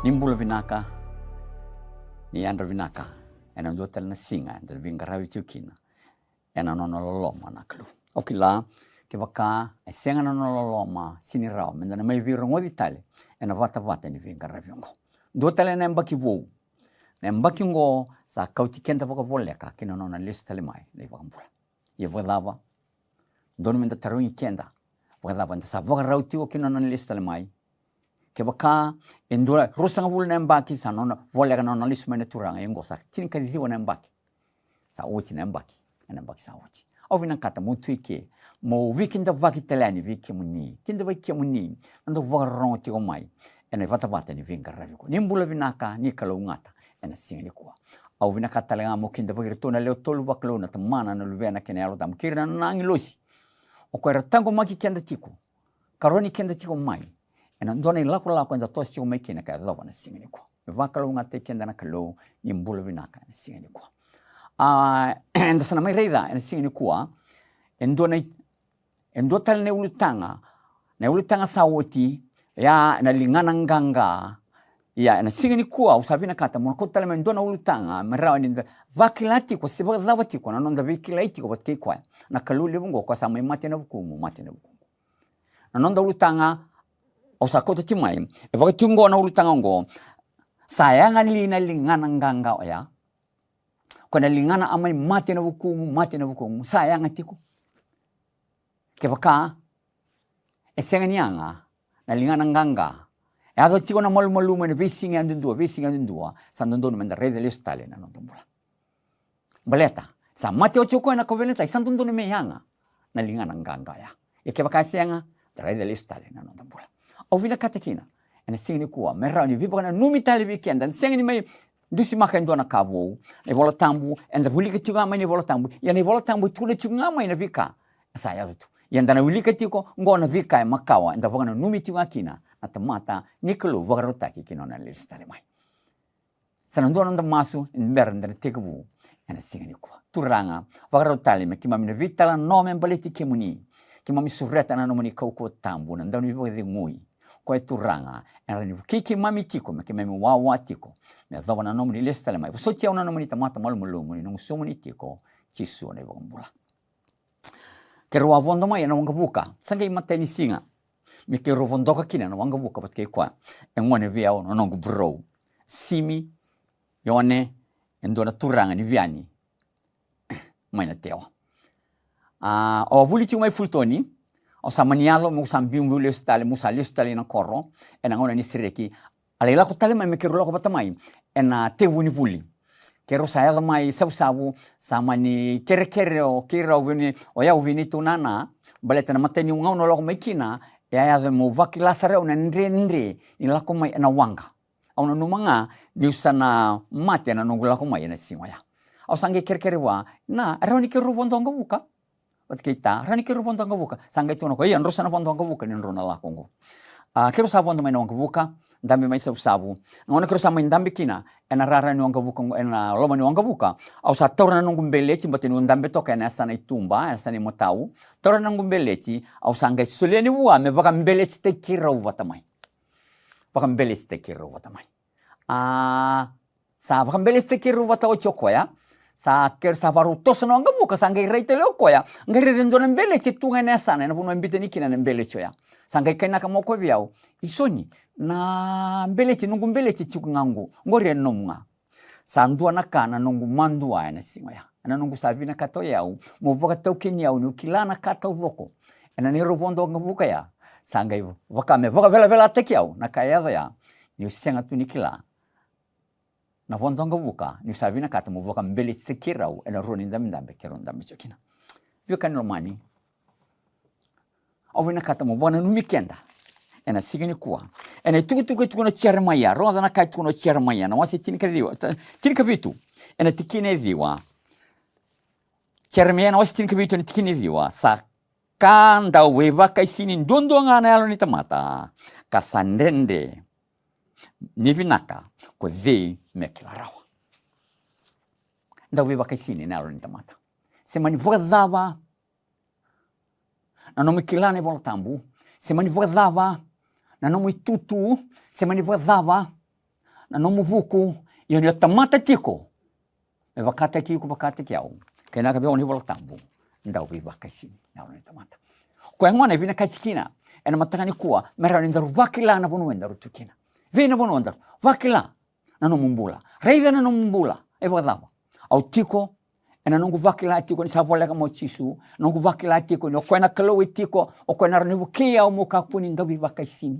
Nimbula vinaka, ni andra vinaka, ena ndotel na singa, ndra vinga rawi tiukina, ena nono loloma na kalu. Okila, ke waka, e senga na nono loloma, sini rao, menda na mai viro ngodi tale, ena vata ni vinga rawi ngo. Ndotel na mbaki vou, na mbaki ngo, sa kauti kenta waka voleka, kina nona lisu tale mai, na iwa mbula. Ia wakadava, ndono menda tarungi kenda, wakadava, nda sa waka rautiwa kina nona lisu tale mai, ke waka endura rusanga vul na mbaki sa nona voleka nona lisu mai na turanga yengo sa tini ka diwa na mbaki sa uti na mbaki sa uti au vina kata mutu ike mo wikinda vaki telani viki muni kinda vaki muni ando varon ti o mai ena vata ni vinga raviko nimbula vinaka ni kalau ngata ena singni kwa au vina kata lenga mo kinda vaki tona leo tolu vaklo na tamana na luvena kene alo tam kirna na ngilosi o ko tango maki kenda tiko karoni kenda tiko mai ena ndona lako enda tosi o mekina ka lova na singini ko vakalo ngate kenda na kalo ni mbula vinaka na singini ko enda sana mai reida na singini ko endotal ne ulutanga sawoti ya na lingana nganga ya na singini ko usavina kata mo ko tala ndona ulutanga marawa ni vakilati ko siba zawati ko na nonda vikilati ko batke ko na kalo lebungo ko sa mai mate na bukumu na nonda ulutanga o sa kota timai e waka tungo na ulutanga ngo sayanga lina lingana nganga oya kona lingana amai mate na vukungu sayanga tiko ke waka e senga nianga na lingana nganga e ado tiko na malu mene visinga andundua sa ndono menda rede listale na ndombula baleta sa mate o choko na koveleta sa ndono me yanga na lingana nganga ya e ke waka senga rede listale na ndombula au vina katakina ena singni kuwa merani vipa kana numi tali weekend singni mai dusi maka ndona kavo ne vola tambu enda vulika tiga mai ne vola tambu ya ne vola tambu tule tiga mai na vika sa ya tu ya ndana vulika tiko ngona vika e makawa enda vogana numi tiga kina na tamata nikolo vogarota kina na listale mai sana ndona nda masu meranda tekevu ena singni kuwa turanga vogarota le me kimamina vitala nome baleti kemuni kimami sureta na nomoni kauko tambu na ndani voga de ngui ko turanga era ni kiki mami tiko me kememi wawa tiko me dava na nomoni lestale mai so tia una nomoni tamata malumulo no sumoni tiko chisu ne bombula ke ro avondo mai na wanga buka sanga imateni singa me ke ro vondo ka kina na wanga buka patke kwa engone via ono no bro simi yone endona turanga ni viani mai na teo o vuliti mai fultoni o samanialo mo sambium vulestale musalistale na korro ena ngona ni sireki alela ko tale mai me kerulo ko batamai ena tevuni vuli kero saya mai sabu samani kere o kira vini o ya vini tunana baleta na mateni ngau no lo mai kina ya mo vakilasare ona ndre ni la ko mai ena wanga ona numanga ni usana mate na nongula ko mai ena singaya o sange kere wa na roni keru vondonga buka Wat kita rani kero ponto ngavuka sanga itu no ko iya nrosa na ponto ngavuka ni nrona la kongo kero sa ponto mai no ngavuka ndambe mai sabu ngona kero sa mai ndambe kina ena rara ni ngavuka ena loma ni ngavuka au sa torna no ngumbeleti mbate ni ndambe toka ena sana itumba ena sana motau torna no ngumbeleti au sanga soleni wa me vaka mbeleti te kiro watamai sa vaka mbeleti te kiro watawa chokoya sa ker sa baru tos no ngavuka sanga reite le koya ngere rendona mbele chitunga nesa na puno mbite nikina na mbele choya sanga kaina kama ko viao isoni na mbele chi nungu mbele chi chukungangu ngore nomunga sandua nakana nungu mandua na singoya ana nungu savina katoyau mo voka tokeni au no kilana kata uvoko ana ni rovondo ngavuka ya sanga ivo vakame voka vela tekiau na kaya ya ni usenga tunikila na vondonga buka ni savina kata mo voka mbele sekirau ena roni ndambe kero ndambe chokina vio kan romani ovina kata mo vona numikenda ena sigini kuwa ena tuku na chermaya roza na kai tuku no chermaya na wasi tinika vitu ena tikine viwa chermaya na wasi tinika vitu ena tikine viwa sa kanda weva kai sini ndondonga na yalo ni tamata kasandende nivinaka ko ve mekilarawa ndawe bakisini nalo ni tamata semani vogava na nomi kilane vola tambu semani vogava na nomi tutu semani vogava na nomu vuku ia ni tamata tiko e vakata ki ku vakata ki au ke na ka be oni vola tambu ndau bi vakasi na ni tamata ko ngona vina katikina ena matanga ni kua mera ni ndaru vakila na vonu ndaru tukina vina vonu ndaru vakila na nomu mbula reida na nomu mbula e vadava au tiko ena nungu vakila tiko ni savola ka mo chisu nungu vakila tiko ni ko na kalo tiko o ko na ni vukia au mo ka kuni ndau bi vakasi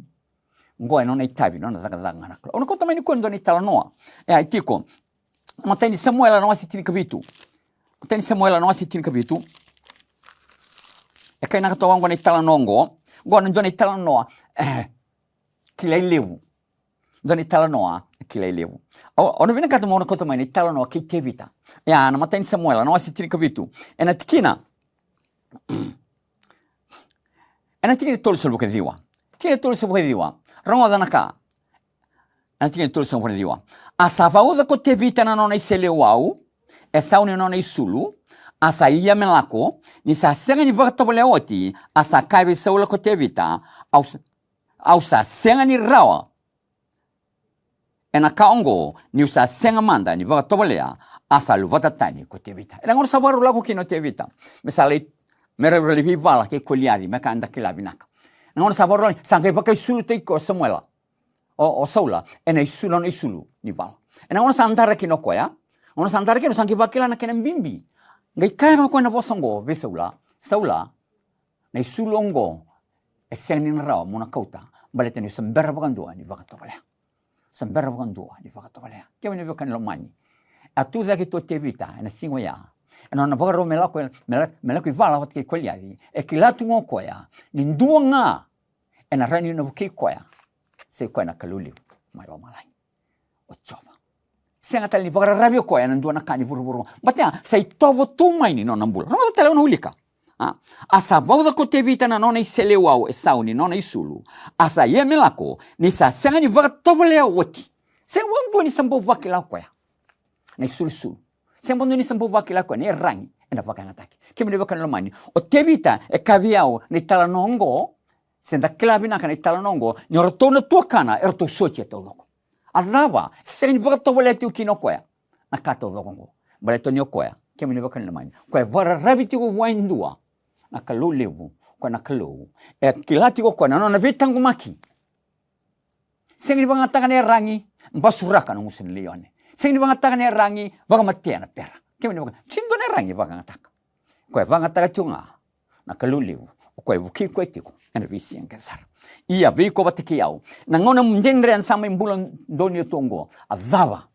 ngoe non ai tavi non zanga na ono ko tamani ko ndoni tala noa e ai tiko matani Samuela no asitini kavitu matani Samuela no asitini kavitu e kai na to wango ni tala nongo go na ndoni tala noa kila levu ndoni tala noa kila levu ono vina ka tomo ko tamani tala noa ki tevita ya na matani Samuela no asitini kavitu e na tikina e na tikina tolu solo diwa tine tolu solo diwa rongo danaka antiga tolu solo diwa asa vauda ko tevita na nona isele wau e sauni nona isulu asa ia melako ni sa senga ni vakatobole oti asa kaive saula ko tevita au sa senga ni rawa ena kaongo ni usa senga manda ni vakatobolea asa luvata tani ko tevita ena ngor sabaru lako kino tevita mesale mere relevi vala ke koliari meka anda kilavinaka ngona sabaru sangai pakai sulu te ko Samuela o saula ena isulu no isulu ni vala ena ngona sandara kino koya ngona sandara kino sangai vakila na kena bimbi ngai kai ko na bosongo ve saula na isulu ongo e senin rawa mona kauta baleteni sambera bagandua ni vakatobolea sambera bagandua ni vakatobolea ke ni vakan lomani atu da ke to tevita na singoya ena na vagaro melako vala wat ke koliari e kilatu ngokoya ni nduanga ena rani no ke koya se koya na kaluli mai lo malai o chova senga tali vagara rabio koya na nduana kani vuruvuru batia sai tovo tu mai ni no nambula no tele no ulika asa vauda ko tevita na nona isele wau e sauni nona isulu asa ye melako ni sa senga ni vagatobole oti se wandu ni sambo vakila koya na isulu sembondo ni sambo vakila koya ni rangi ena vakangataki kemene vakan lomani o tevita e kaviao ni talanongo senda klavina kana talanongo ni ortona tuakana erto soche to loko adava se ni vagatobole tu kinokoya na kato dogongo baletonio koya kemene vakan lomani koya vara rabiti go waindua na kalu levu kwa na kalu e kilati ko kwa na vitangu maki sengi bangataka ne rangi basuraka no musin leone sengi bangataka ne rangi bagamatia na pera kemene baga chindo ne rangi bangataka kwa bangataka tunga na kalu levu kwa vuki kwetiko ena visi enkasar ia viko batiki yao na ngona mjenre ansama imbulan donio tongo adava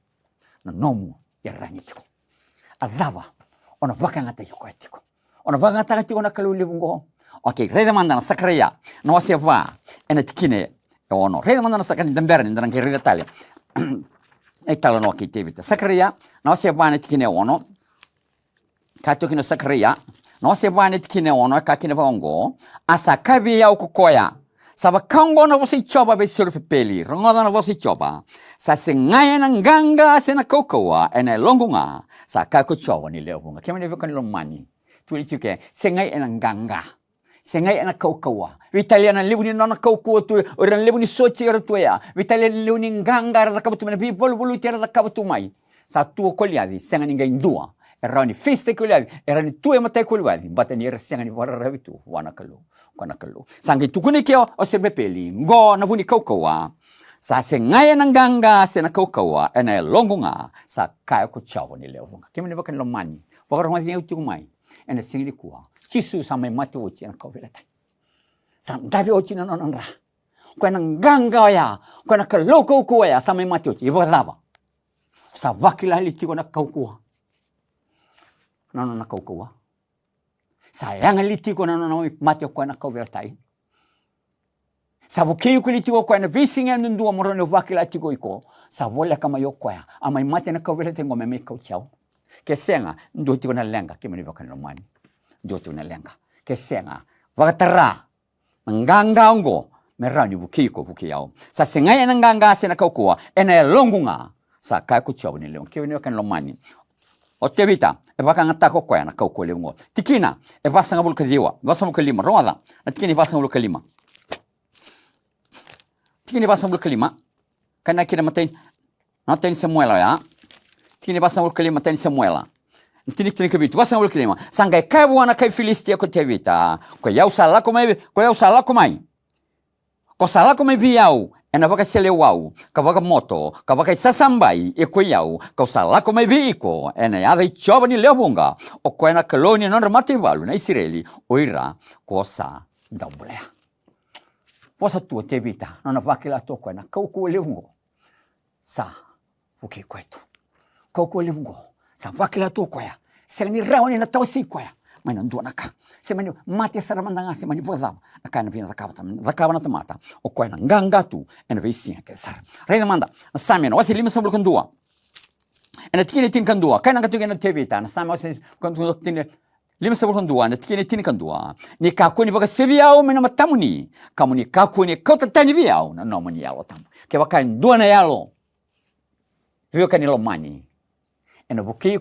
na nomu ya rangi tiko adava ona vakangata kwetiko ona vagata tiko na kaluli bungo okay reda mandana sakraya no wase va ena tikine ono reda mandana sakani damberni ndana ke reda tale e tala no ki tevita sakraya no wase va ne tikine ono kato kino sakraya no wase va ne tikine ono ka kine vongo asa kavi ya ukukoya saba kango na wase choba be surfe peli rongoda na wase choba sa sengaya na nganga sena Qaqa Oya ena longunga sa kako choba ni leonga kemene vekani lomani tulichuke sengai ena nganga sengai ena Qaqa Oya vitaliana livuni nona Qaqa Oya tu oran livuni sochi era tuya vitaliana livuni nganga era kabatu mena bi bolu tera kabatu mai sa tu koliadi sengani ngai ndua erani feste koliadi erani tu e matai koliadi batani era sengani vara ravitu wana kalu sangi tukuni kio o serbe peli ngo na vuni Qaqa Oya sa sengai ena nganga sena Qaqa Oya ena longunga sa kaya ko chawo ni leonga kemene bakan lomani wakar ngati utu mai ena singli kuwa chisu sama matu uchi na kavilata sam davi uchi na nonra kwa na nganga ya kwa na kaloko kuwa ya sama matu uchi iwadava sa vakila litiko na Qaqa Oya na Qaqa Oya sayang litiko na matu kwa na kavilata sa vukiu kulitiko kwa na visinga ndua morono vakila tiko iko sa vola kama yokoya ama mate na kavilata ngome me kauchao kesenga ndo tiko na lenga kemene vakan lomani ndo tiko na lenga kesenga vakatara nganga ngo merani vuki yao sa sengai na nganga sena Qaqa Oya ena longunga sa kai ku chau ni leon kemene vakan lomani o tevita e vakanga tako kwa na Qaqa Oya ngo tikina e vasanga bulka diwa vasanga kalima roda na tikini vasanga bulka lima tikini vasanga bulka lima kana kina matain Nateni Samuela ya. Tini basa ul kelima teni Samuela. Tini kavitu basa ul kelima. Sangai kabu ana kai Filistia ko tevita. Ko yau sala ko mai, ko yau sala ko mai. Ko sala ko mai viau. Ena vaka selewau, ka vaka moto, ka vaka sasambai e ko yau, ka sala ko mai viko. Ena ya dai choba ni levunga. O ko ena koloni non remate valu na Israeli. Oira ko sa ndambulea. Posa tu tevita, non avakila to ko ena ko levungo. Sa uke kwetu. Ko levungo. Sa vakila to ko ya. Selni rauni na tawsi ko ya. Mana ndona ka. Semani mate sara mandanga semani vazava. Nakana vina zakava na tamata. O ko ena nganga tu ena vesinha ke sara. Reina manda. Samia wasi lima sabul kandua. Ena tikine tin kandua. Kaina katu na tevita. Na samia wasi kandua tin lima sabul kandua. Na tikine tin kandua. Ni kakuni vaka seviao mena matamuni. Kamuni kakuni kota tani viao na nomani yalo tamu. Ke vaka ndua na yalo. Vio kanilo mani. Ena buki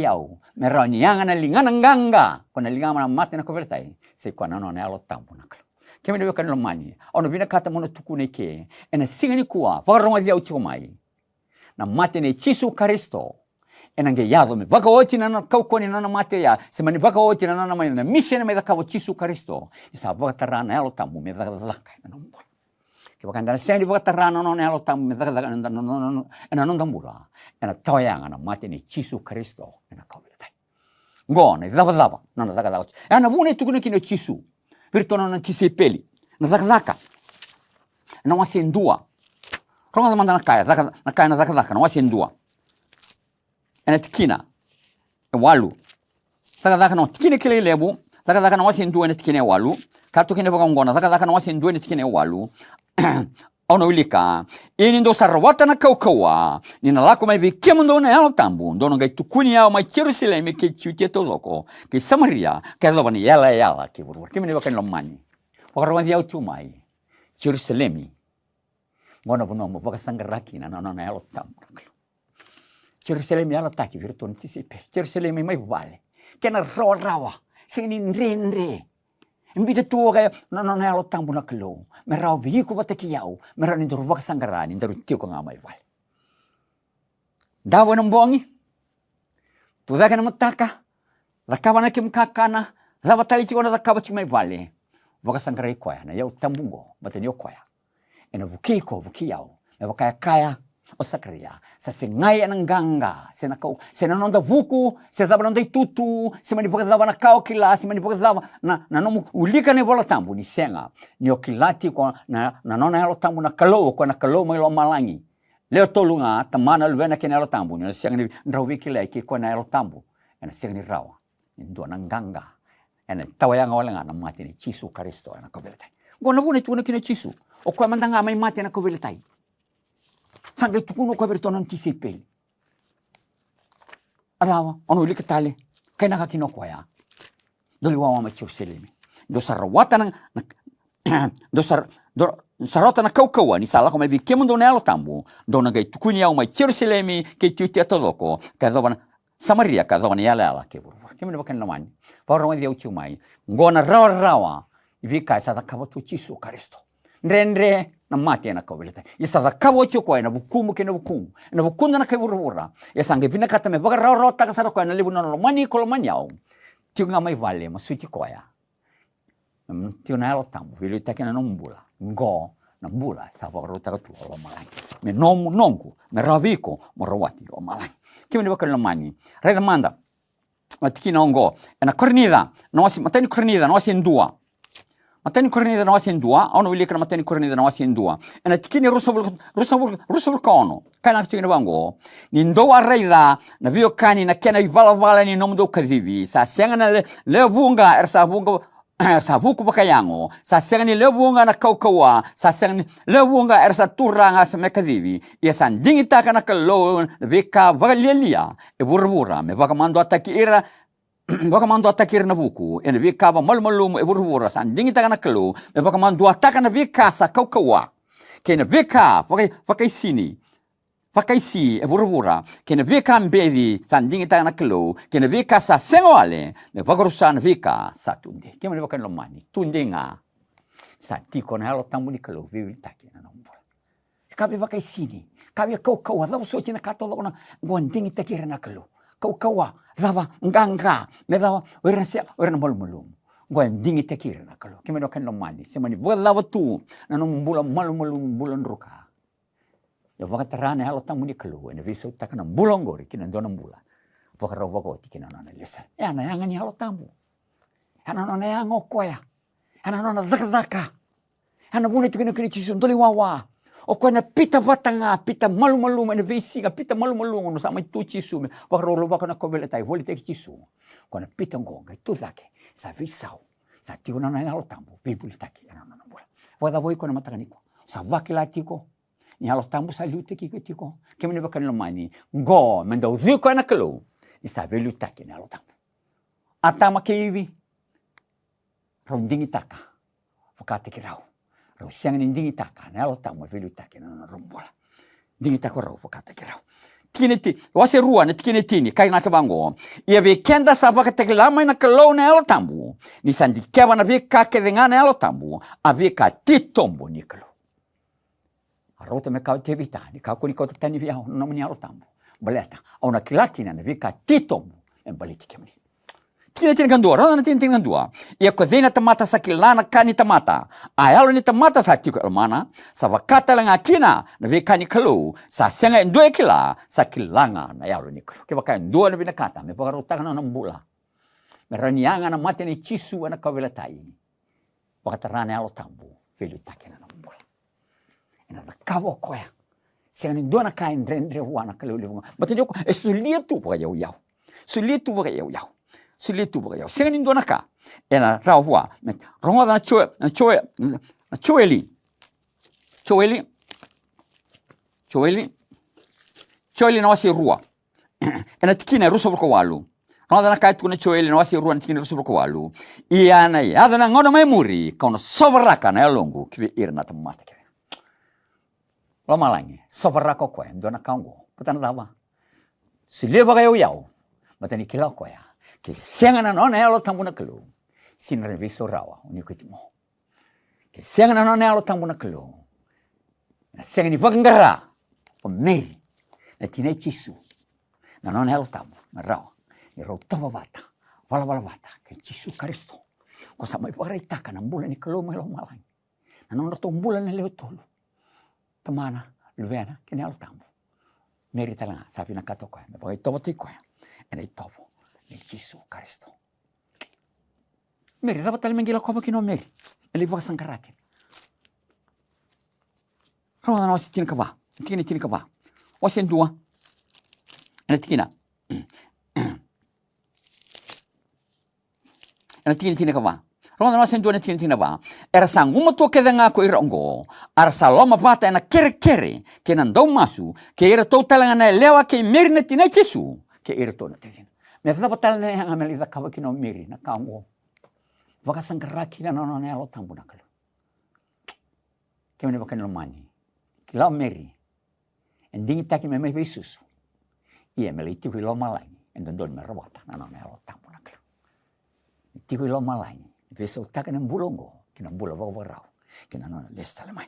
au merani yang ana lingana nganga kona lingama na mate na kovertai se kona no na alo tampo naklo kemi vio kanilo mani ono vina kata mono tukune ke ena singani kuwa varonga via uchomai na mate ne chisu Kristo ena nge yado me baka oti na kaukoni na mate ya semani baka oti na mai na mission me da kawo chisu Kristo isa baka tarana alo tampo me da na nombo ke baka ndana sendi baka tarana no alo tampo me da ena non dambura ena toyanga na mate ni chisu Kristo ena kawilatai ngone zava na zaka ena vune tukune kino chisu virtona na tisepeli na zaka na wasendua ronga manda na kaya na zaka na wasendua ena tikina walu zaka no tikine kile lebu zaka na wasendua ena tikine walu kato kine baka ngona zaka na wasendua ena tikine walu ono ulika ini ndo sarwata na kaukawa nina lako mai vikemo ndo na yalo tambu ndo ngai tukuni yao mai Jerusalem ke chutia toloko ke Samaria ke lobani yala ke burur ke mene bakan lomani pokoro yao tumai Jerusalem ngona vuno mo baka sangaraki na yalo tambu Jerusalem yala taki virton tisipe Jerusalem mai vale kena rawa sini nrenre Mbita tua kaya na yalo tambu na kelo. Merau biku bataki yau. Merau ni doru baka sangarani. Doru tiu ko ngamai wale. Dawa ng bongi. Tuda ka na mataka. Rakawa na kimkakana. Dawa tali chiko na rakawa chimay wale. Baka sangarai koya na yau tambungo. Bata niyo koya. Ena buki yau. Na baka kaya. O Sakaria, sa singaya ng ganga, senanonda vuku, se zaba nonda tutu, se manipagazaba na kao kila, se manipagazaba na nomu ulika ne bola tambu ni senga, ni okilati ko na nona yalo tambu na kalo ko na kalo mai lo malangi. Leo tolunga tamana luena ke na yalo tambu, ni senga ni ndrawi kila ki ko na yalo tambu, ena senga ni rawa, ndo na ganga, ena tawaya ngawalenga na mati ni chisu Kristo ena kobeletai. Gona bune tu na kina chisu, o ko mandanga mai mati na kobeletai. Sangai tukuno ko bertonon tisipel. Adawa, ono ili ketale, kaya nakakino ko ya. Doliwa ma Jerusalem. Do sarwata na kaukawa ni sala ko mai vikemo do nelo tambu. Do nagai tukuni au mai Jerusalem ke tutia toloko, ka do Samaria ka do yala ke buru. Kemi ne bakan lamani. Paro mai dia mai. Ngona rawa. Vika sa ka tu chisu Kristo. Nrendre na mati na kawilita. Isa da kawo choko na bukumu ke na bukumu. Na bukunda na kaiwura. Isa nge vina kata me baka rota ka sara ko na libu na mani ko manyao. Tiu nga mai vale ma suiti ko ya. Tiu na elo tambu vilita ke na nombula. Ngo na mbula sa baka rota ka tu lo malai. Me nomu nonku me raviko mo rawati lo malai. Kimi ni baka lo mani. Reda manda. Matikina ngo. Na cornida. No wasi matani cornida no wasi ndua. Matani cornida na wasi ndua, ono wili kana matani cornida na wasi ndua. Ena tikini rusabul kono. Kana tikini bango. Ni ndo arreida na vio kani na kena vala ni nomu do kadhivi. Sa senga na levunga ersa vunga sa vuku bakayango. Sa senga ni levunga na kaukawa. Sa senga ni levunga ersa turanga sa mekadhivi. Ia san dingita kana kalo vika vagalelia. E burbura me vagamando ataki ira. Baka mando atakir na buku, ena vika va malmalum e burvura san dingi tagana kalo, me baka mando ataka na vika sa kaukawa. Kena vika vakai si e burvura, kena vika mbedi san dingi tagana kalo, kena vika sa sengoale, me vagarusan vika sa tunde. Kema ne baka lomani, tunde nga sa tiko na halo tambu ni kalo vivi taki na nombora. kabe vakai sini kabe kau adau so tina kato lona gondingi takira nakalo kau zava nganga me dava werna malumulum gondingi takira nakalo kimeno kan lomani semani volava tu nano mbula malumulum bulan ruka ya vakatarane halo tamuni kalu ene viso takana bulongori kina dona mbula vakaro vakoti kina nana lesa ana yangani halo tamu ana nana yango koya ana nana zakazaka ana bune tukina kini chisu ndoli wawa o kona pita vatanga pita malu ene visiga pita malu no sama tu chisu me vakaro vakana kobele tai voli tek chisu kona pita ngonga tu zake sa visau sa tiko nana halo tamu bibuli taki ana nana mbula vada voi kona matakaniko sa vakila tiko ni halo tamu sa liu teki tiko kemene bakan lomani go menda uziko na kelo ni sa velu taki ni halo tamu atama keivi rondingi taka wakati kirau ro siang ni dingi taka ni halo tamu velu taki na rombola dingi taka ro wakati kirau tineti wase rua na tinetini kai na kabango ia ve kenda sa wakati lama na kelo na halo tamu ni sandi keva na ve ka kedengana halo tamu ave ka titombo ni kelo Arota me kau te vita, ni kau koni kau te tani via no mani alo tambo. Baleta, au na kilaki na vika titom en baleti kemani. Tina kandua, rona tina kandua. Ia ko dena tamata sa kilana kani tamata. Ayalo ni tamata sa tiko almana, sa wakata langa kina na vika ni kalu, sa senga endue kila sa kilanga na yalo ni kalu. Ke waka endua na vinakata, me pakarutaka na nambula. Me ranianga na mate ni chisu ana kawelatai. Wakatarane alo tambo, velu taki na nambula. Ina na Qaqa Oya senga ni dona kain rendre wana kalulunga batende ko sulia tu pa yau sulia tu pa yau senga ni dona ka ena rawa met ronga na choeli na wasi rua ena tikina ruso ko walu ronga na kai tu na choeli na wasi rua na tikina ruso ko walu iana ya adana ngono mai muri kono sovraka na longu kibe irna tamata lama langi sofara ko koe ndona kango putan lava sileva ga yau matani kila koe ke sengana no ne alo tambuna kelu sin reviso rawa unikitimo ke sengana no ne alo tambuna kelu na sengani vangara o meri na tine chisu na no ne alo tambu na rawa ni ro tava vata vala vata ke chisu Kristo ko sama iparitaka na mbula ni kelu melo malangi na no to mbula ne leo tolu tamana luena kene al tambo meri talanga safina katoko me poi tovo tiko ene tovo ni Jesu Kristo meri dapat talmengila ko kino meri ele va sankarate rona no sitin kava tikini tin kava wasen dua ene tikina ene tikini tin kava Rona no sen dona tina ba era sanguma to ke danga ko irongo ara saloma vata na kere ke nan do masu ke era to talanga na lewa ke merina tina Jesu ke era to na tina me fa patal ne hanga meli da kawa kino meri na kango vaka sangara kina no ne alo tambu na kala ke me vaka no mani ke la meri endingi taki me Jesus ia meli ti lo malai endon me robata na no ne alo tambu na kala ti lo malai Veso taka na mbulongo, kina mbula warau, kina nona lesta le mai.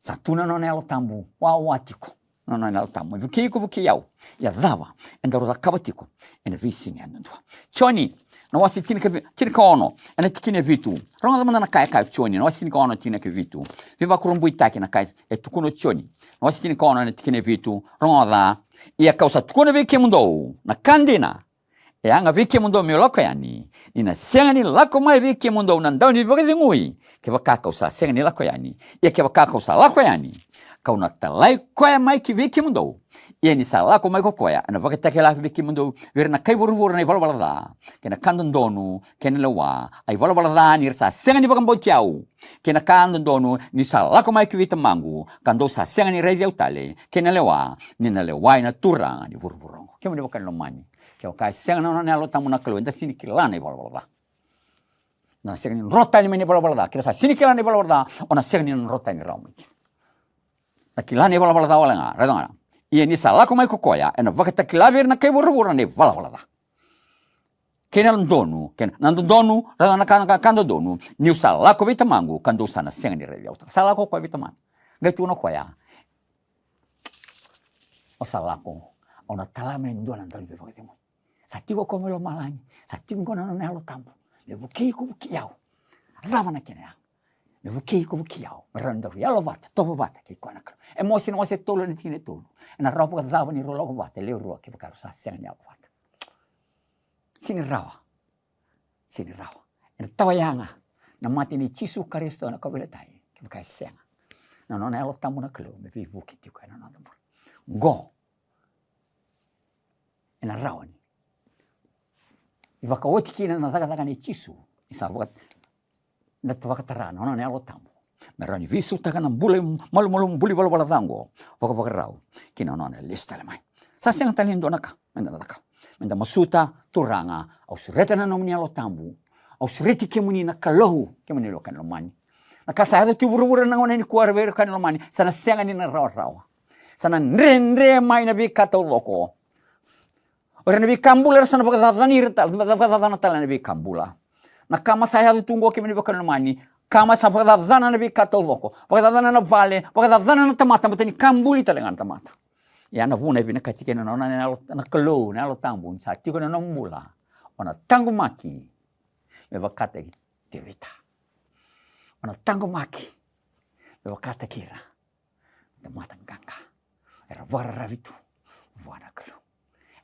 Satuna nona alo tambu, watiko, nona alo tambu. Vuki yau, ya dava, enda roda kabatiko, ena visinga ndua. Choni, na wasi tika ono, ena tikine vitu. Ronga zamanda na kai choni, na wasi tika ono tina ke vitu. Viva kurumbu itaki na kai, tukuno choni. Na wasi tika ono ena tikine vitu, ronga da, ia kausa tukuno vike mundo, na kandina. E anga vike mundo me loko yani ina sengani lako mai vike mundo nandau ni vagingui ke vakaka usa sengani lako yani ia ke vakaka usa lako yani kau na talai koe mai ki vike mundo ia ni sa lako mai ko koe ana vakatake la vike mundo verna kai vuru na valvalada ke na kandon donu ke na lewa ai valvalada ni sa sengani vakambo tiau ke na kandon donu ni sa lako mai ki vita mangu kando sa sengani revi utale ke na lewa ni na lewa ina turanga ni vuru ke mo vakan lo mani Kau kai senga no ne alo tamu na kelu enda sini kilana ibalbalada. Na senga ni rota ni meni balbalada. Kira sa sini kilana ibalbalada ona senga ni rota ni ramu. Na kilana ibalbalada wala nga, redonga. Ia ni sala ko mai kokoya ena vakata kilaver na kai buru ne balbalada. Kena ndonu, redonga na kando donu, ni sala ko vitamangu kando sana senga ni revi auta. Sala ko vitaman. Gaitu no koya. o salako o na talame ndona ndoni pe pakati mo sa tigo ko melo malani sa tigo ko na alo tambu me vuki ko vuki yao rava na kene me vuki ko vuki yao randa yalo vata tovo vata ke ko na kalo e mo sino se tolo ni tine tolo na ropo ka zava ni rolo ko vata le ro ke ka sa sen ya vata sini rawa e tawa yanga na mati ni Jisu Kristo na kawele tai ke ka sen na no alo tambu na kalo me vi vuki ti ko na no go e na rawa ni i wakaoti kina na taka ni Jisu i sa wakat na tawakatara no ne alo tambu me rani visu taka na bule malu buli bala tango wakawakarau kina no ne lista le mai sa senga tali ndo naka menda masuta turanga au sureta na nomni alo tambu au sureti ke muni na kalohu ke muni lo kan lo mani na kasa ada tu buru na ngone ni kuar ver kan lo mani sana senga ni na rawa sana nrendre mai na bi kato loko ora na bi kambula sana pakadani tal na bi kambula na kama saya tunggu ke meni bakal mani kama sa pakadana na bi kato loko pakadana na vale pakadana na tamata betani kambuli talengan tamata ya na vuna vina kachike na na kelo na lo tambun sa tiko na mula ona tangu maki me vakata tevita ona tangu maki me vakata kira tamata ganga era vara ravitu vana kelo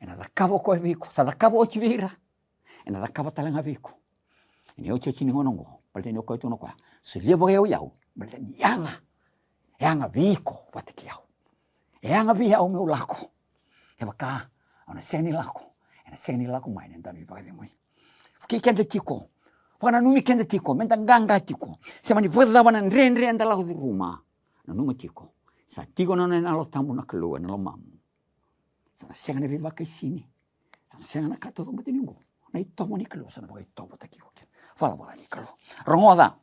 ena da kavo ko viko sa da kavo chivira ena da kavo talanga viko ini ocho chini ngonongo palte ni ko tu no kwa sulia boge yau palte ni yanga viko watiki yau yanga vi yau me lako e baka ona seni lako mai nda ni paga moi ki kende tiko wana numi kende tiko menta ganga tiko semani voda wana nrendre anda la ruma na numi tiko sa tiko no na lo tambu na kelo na lo mamu sana senga ne viva sini sana senga na kato mo teningo na itomo ni kalo sana ba itomo taki ko fala bala ni kalo rongoda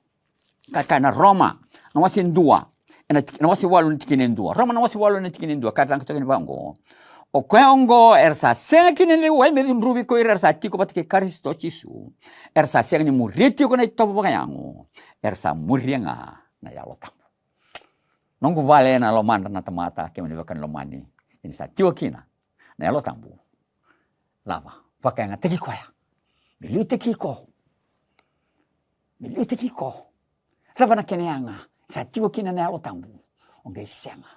kaka na Roma na wasi ndua na wasi walu ni tikinen ndua Roma na wasi walu ni tikinen ndua kata ngto ni bango o kwengo ersa senga kinen le wai me rubi ko ersa tiko batike Kristo Jisu ersa senga ni muriti ko na itomo ba yango ersa murianga na yalo tambu nongo vale na lo manda na tamata ke meni bakan lo mani ini sa tiwa kina na lo tambu lava pakai nga teki koya milu teki ko lava na keneanga sa tiwa kina na lo tambu onge senga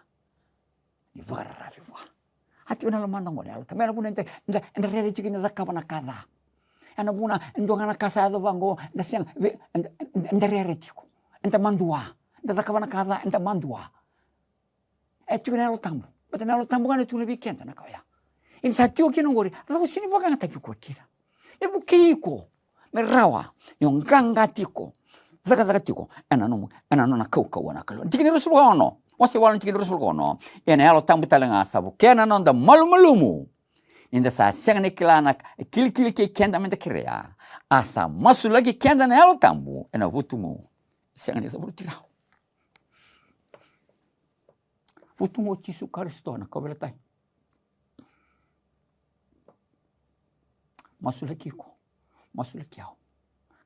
ni vara viwa hati una lo manda ngone lo tambu na buna nda rere chikina za kapa na kada ana buna ndonga na kasa do bango nda senga nda rere tiko nda mandua nda kapa na kada nda mandua chikina lo tambu bata na lo tambu ngane tu lebi kenta na kaya ini sa tiwa kina ngori tawo sini baka ngata ki ko kira e bukiko me rawa yon ganga tiko zaga tiko ana no na Qaqa Oya kalo tikini rusul kono wasi wala tikini rusul kono ene alo tambu talanga sabu kena no da malumu inda sa senga ne kilana kili ke kenda mente krea asa masulagi kenda na alo tambu ena vutumu senga ne sabu tirao vutumu Jisu Kristo na kawela tai masula kiao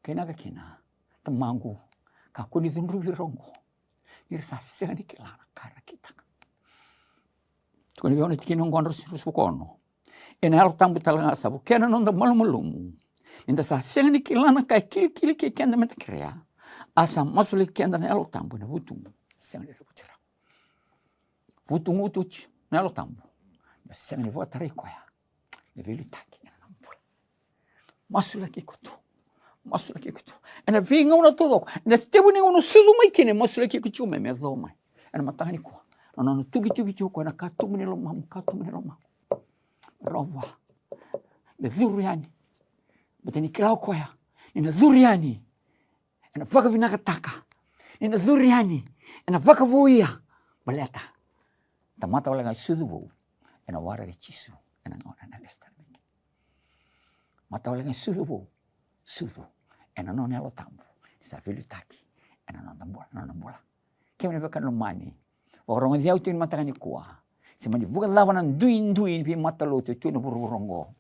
kena temangu kakuni zunru virongo irsa seni kelana kara kita tukuni bione tikino ngondro sirusu kono ena al tambu talanga sabu kena nonda malumumu inda sa seni kelana kai kili ke kenda meta krea asa masula kenda na al tambu na vutumu seni sabutira vutumu tuchi na al tambu na seni votare koya e velitaki masula kikutu ena vinga una todo na stebu ni uno sudu mai kine masula kikutu me do mai ena matani ko no tugi ko na katu mini lo mamu rowa me zuriani beteni klau koya ina zuriani ena vaka vinaka taka ina zuriani ena vaka vuia baleta tamata wala ngai sudu ena wara ke Jisu ena ngona na lesta mata wala ngai sudu ena no ne lo tambu sa velu taki ena no nambola kemene bakan lo mani orang dia utin mata kani kuah semani bukan lawanan duin pi mata lotu tu no burongo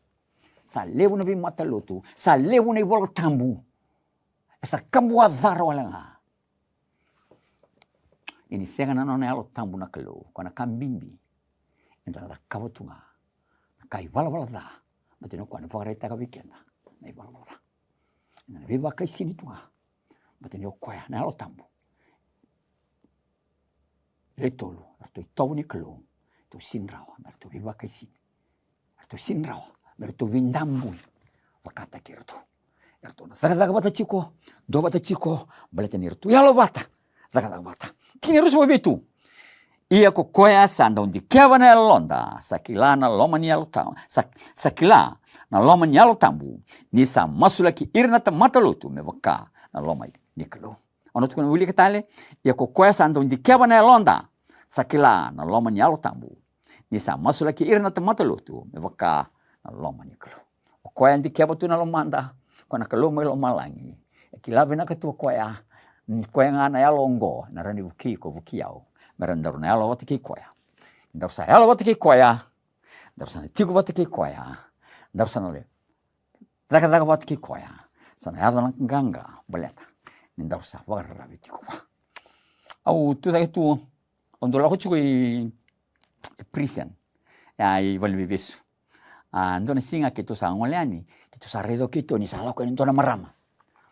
sa lewu na pi mata lotu sa lewu na vol tambu esa kambu azar wala nga ini senga no ne lo tambu na kelo kona kambimbi Enda da kawatunga. Kai wala da. Matino kwa nfakareta ka weekenda. Nei wala. Enda viva kai sini tunga. Matino koya na alo tambu. Le tolu, arto tau ni kalong. Tu sinrawa, merto viva kai sini. Arto sinrawa, merto vindambui. Wakata kirto. Erto na daga bata chiko, do bata chiko, baleta nirtu. Yalo bata. Daga bata. Kini rusu betu. Ia ko koya sanda undi kewa na londa, sakila na loma ni alo tambu, sakila na loma ni alo tambu, ni sa masula ki irna ta matalotu me waka na loma ni kalo. Ono tukuna wili katale, ia ko koya sanda undi kewa na londa, sakila na loma ni alo tambu, ni sa masula ki irna ta matalotu me waka na loma ni kalo. O koya undi kewa tu na lomanda, ko na kalo me loma langi. Kilawe na katua koya, ni koya ngana ya longo, na rani wuki ko wuki au. Merendaru na alo wati ki koya. Ndaru sa alo wati ki koya. Ndaru sa tiku wati ki koya. Ndaru sa nole. Daga wati ki koya. Sana yada na nganga baleta. Ndaru sa wara wati ko wa. Au tu dai tu ondola ko chuko I prison. Ya I valvi visu. Ndona singa ke tu sa ngoleani, ke tu sa redo kito ni sa ko ndona marama.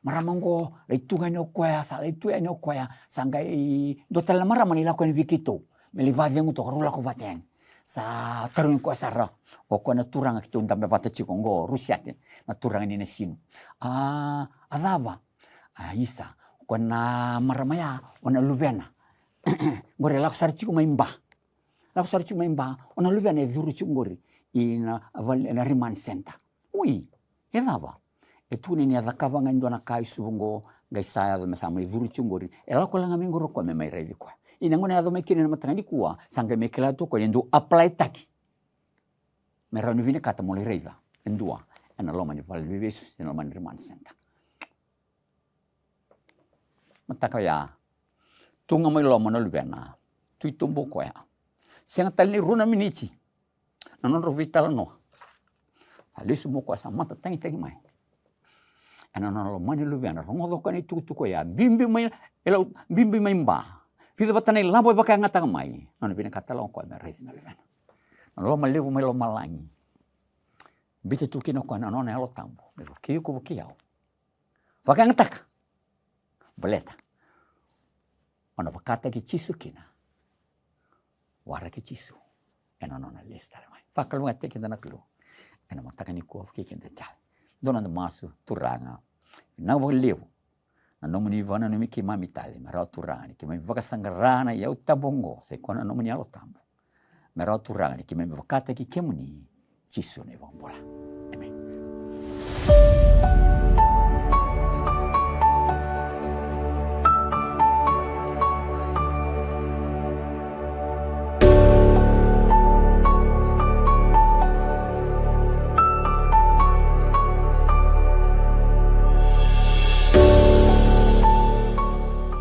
Maramango leitunga ni okoya sa leitunga ni okoya sangai dotal marama ni lako ni vikito melivadeng uto rula ko bateng sa tarun ko sarra o ko na turanga kito ndambe batachi kongo Rusia na turanga ni nesinu adava isa ko na maramaya ona luvena ngore lako sarchi ko maimba ona luvena zuru chungori ina na remand center ui edava etuni ni adakava ngando na kai subungo ngai saya do mesama ivuru chungori ela ko langa mingoro ko me mai revi ko ina ngone ado mekini na matangani kuwa sanga mekela to ko ndo apply taki merano vine kata mole reiva endua ena loma ni val vives ena man remand center mataka ya tunga mai loma no lubena tu tumbo ko ya senga tali runa minichi nanon ro vital no ali sumo ko sa mata tangi mai ana no mani luviana rongo kan itu ko ya bimbi mai mba fiza batana labo baka ngata mai no bina kata lo ko na rezi na luviana no ma levo mai lo malangi bite tu kino ko na no na lo tambo me ki ko ki yao baka ngata boleta ona bakata ki chisu kina wara ki chisu ena no na lista mai fakalu ate ki na klo ena mataka ni ko ki detal dona de masu turanga na volevo na nomuni vana no miki mami tale mara turanga ki mai vaka sangarana ya utabongo se kona nomuni alo tambo mara turanga ki mai vakata ki kemuni chisu ne vambola